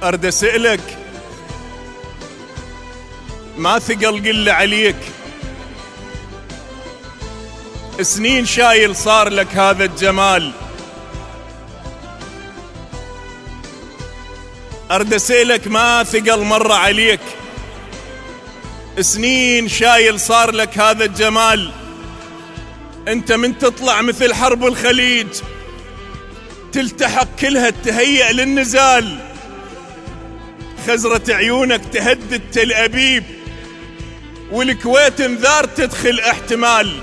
أرد أسألك، ما ثقل قل عليك، سنين شايل صار لك هذا الجمال. أرد أسألك، ما ثقل مرة عليك، سنين شايل صار لك هذا الجمال. انت من تطلع مثل حرب الخليج تلتحق كلها تهيأ للنزال، خزرة عيونك تهدد تل أبيب، والكويت انذار تدخل احتمال.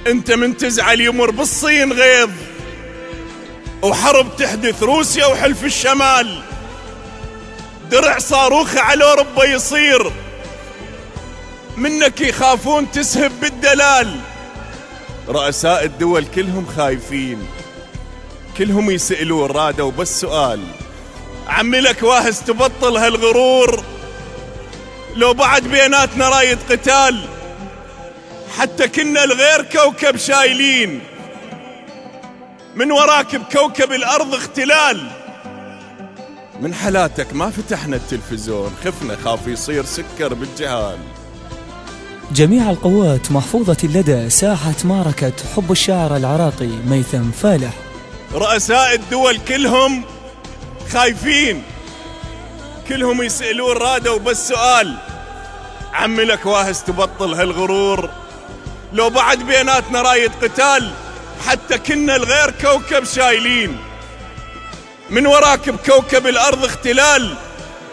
انت من تزعل يمر بالصين غيظ، وحرب تحدث روسيا وحلف الشمال، درع صاروخ على أوروبا يصير، منك يخافون تسهب بالدلال. رؤساء الدول كلهم خايفين، كلهم يسألون رادوا بس سؤال، عمي لك واهز تبطل هالغرور، لو بعد بيناتنا رايد قتال، حتى كنا الغير كوكب شايلين، من وراك بكوكب الأرض اختلال. من حالاتك ما فتحنا التلفزيون، خفنا خاف يصير سكر بالجهال. جميع القوات محفوظة لدى ساحة معركة حب الشاعر العراقي ميثم فالح. رؤساء الدول كلهم خايفين، كلهم يسألون رادوا بس سؤال، عمي لك واهز تبطل هالغرور، لو بعد بيناتنا رايد قتال، حتى كنا الغير كوكب شايلين، من وراك بكوكب الأرض اختلال.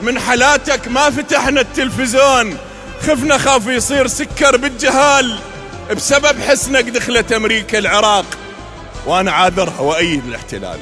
من حالاتك ما فتحنا التلفزيون، خفنا خاف يصير سكر بالجهال، بسبب حسنك دخلت أمريكا العراق، وأنا عاذرها وأيد الاحتلال.